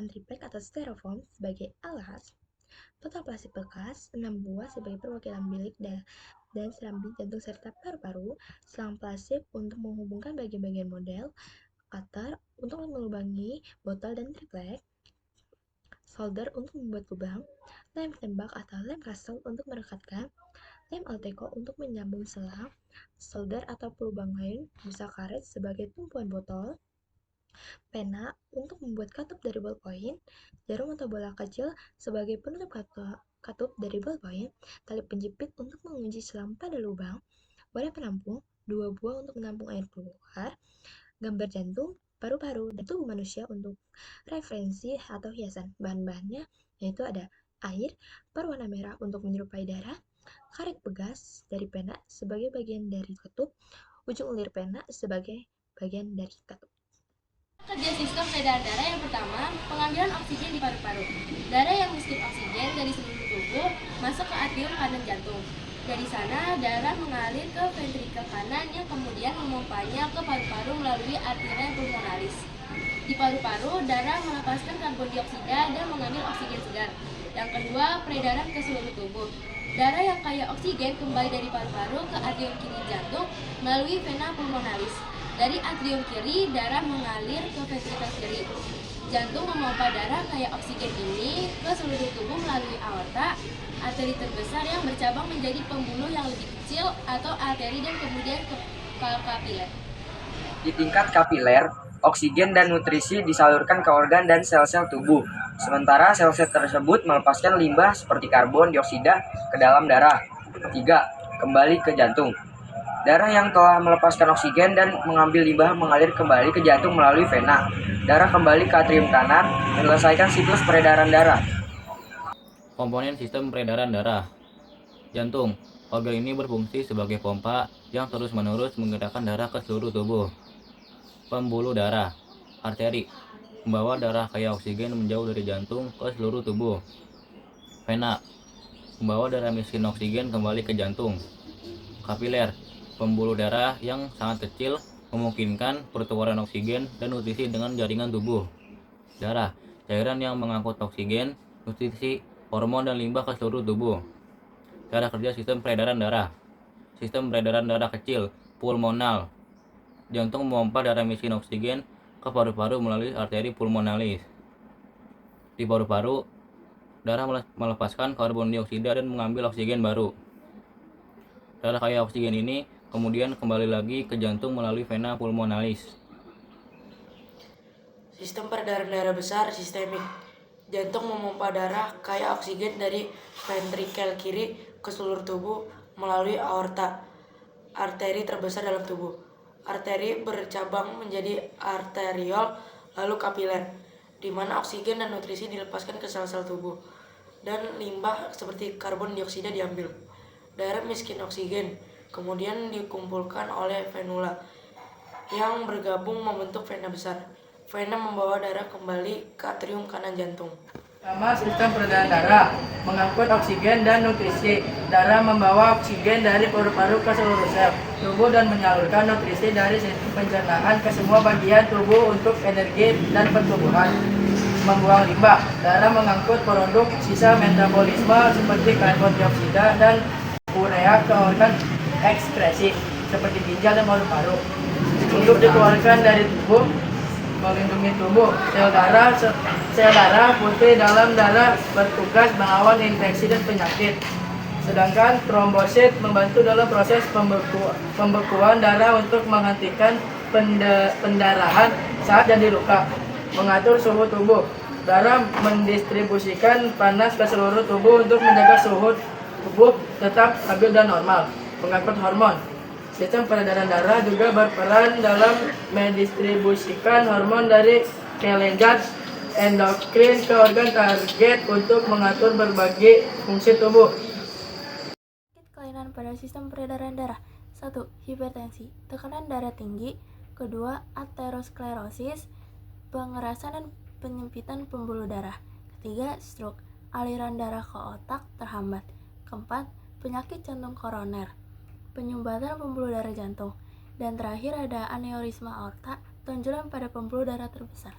menggunakan triplek atau styrofoam sebagai alas, total plastik bekas 6 buah sebagai perwakilan bilik dan serambi jantung serta paru-paru, selang plastik untuk menghubungkan bagian-bagian model, cutter untuk melubangi botol dan triplek, solder untuk membuat lubang, lem tembak atau lem kastel untuk merekatkan, lem Alteco untuk menyambung selang, solder atau pelubang lain, busa karet sebagai tumpuan botol, pena untuk membuat katup dari ballpoint, jarum atau bola kecil sebagai penutup katup dari ballpoint, tali penjepit untuk mengunci selang pada lubang, wadah penampung, 2 buah untuk menampung air keluar, gambar jantung, paru-paru, dan tubuh manusia untuk referensi atau hiasan. Bahan-bahannya yaitu ada air berwarna merah untuk menyerupai darah, karet pegas dari pena sebagai bagian dari katup, ujung ulir pena sebagai bagian dari katup. Kerja sistem peredaran darah yang pertama, pengambilan oksigen di paru-paru. Darah yang miskin oksigen dari seluruh tubuh masuk ke atrium kanan jantung. Dari sana, darah mengalir ke ventrikel kanan yang kemudian memompanya ke paru-paru melalui arteria pulmonalis. Di paru-paru, darah melepaskan karbon dioksida dan mengambil oksigen segar. Yang kedua, peredaran ke seluruh tubuh. Darah yang kaya oksigen kembali dari paru-paru ke atrium kiri jantung melalui vena pulmonalis. Dari atrium kiri, darah mengalir ke ventrikel kiri. Jantung memompa darah kaya oksigen ini ke seluruh tubuh melalui aorta, arteri terbesar yang bercabang menjadi pembuluh yang lebih kecil atau arteri dan kemudian ke kapiler. Di tingkat kapiler, oksigen dan nutrisi disalurkan ke organ dan sel-sel tubuh. Sementara sel-sel tersebut melepaskan limbah seperti karbon dioksida ke dalam darah. 3. Kembali ke jantung. Darah yang telah melepaskan oksigen dan mengambil limbah mengalir kembali ke jantung melalui vena. Darah kembali ke atrium kanan, menyelesaikan siklus peredaran darah. Komponen sistem peredaran darah. Jantung. Organ ini berfungsi sebagai pompa yang terus-menerus menggerakkan darah ke seluruh tubuh. Pembuluh darah. Arteri. Membawa darah kaya oksigen menjauh dari jantung ke seluruh tubuh. Vena. Membawa darah miskin oksigen kembali ke jantung. Kapiler. Pembuluh darah yang sangat kecil memungkinkan pertukaran oksigen dan nutrisi dengan jaringan tubuh. Darah. Cairan yang mengangkut oksigen, nutrisi, hormon, dan limbah ke seluruh tubuh. Cara kerja sistem peredaran darah. Sistem peredaran darah kecil, pulmonal. Jantung memompa darah miskin oksigen ke paru-paru melalui arteri pulmonalis. Di paru-paru, darah melepaskan karbon dioksida dan mengambil oksigen baru. Darah kaya oksigen ini kemudian kembali lagi ke jantung melalui vena pulmonalis. Sistem peredaran darah besar sistemik. Jantung memompa darah kaya oksigen dari ventrikel kiri ke seluruh tubuh melalui aorta, arteri terbesar dalam tubuh. Arteri bercabang menjadi arteriol lalu kapiler, di mana oksigen dan nutrisi dilepaskan ke sel-sel tubuh dan limbah seperti karbon dioksida diambil. Darah miskin oksigen kemudian dikumpulkan oleh venula yang bergabung membentuk vena besar. Vena membawa darah kembali ke atrium kanan jantung. Pertama, sistem peredaran darah mengangkut oksigen dan nutrisi. Darah membawa oksigen dari paru-paru ke seluruh sel tubuh dan menyalurkan nutrisi dari sistem pencernaan ke semua bagian tubuh untuk energi dan pertumbuhan. Membuang limbah. Darah mengangkut produk sisa metabolisme seperti karbon dioksida dan urea ke organ ekskresi seperti ginjal dan paru-paru. Untuk dikeluarkan dari tubuh, melindungi tubuh. Sel darah putih dalam darah bertugas melawan infeksi dan penyakit. Sedangkan trombosit membantu dalam proses pembekuan darah untuk menghentikan pendarahan saat jadi luka. Mengatur suhu tubuh. Darah mendistribusikan panas ke seluruh tubuh untuk menjaga suhu tubuh tetap stabil dan normal. Mengangkut hormon. Sistem peredaran darah juga berperan dalam mendistribusikan hormon dari kelenjar endokrin ke organ target untuk mengatur berbagai fungsi tubuh. Kelainan pada sistem peredaran darah. 1. Hipertensi, tekanan darah tinggi. 2. Aterosklerosis, pengerasan dan penyempitan pembuluh darah. 3. Stroke, aliran darah ke otak terhambat. 4. Penyakit jantung koroner, penyumbatan pembuluh darah jantung. Dan terakhir ada aneurisma aorta, tonjolan pada pembuluh darah terbesar.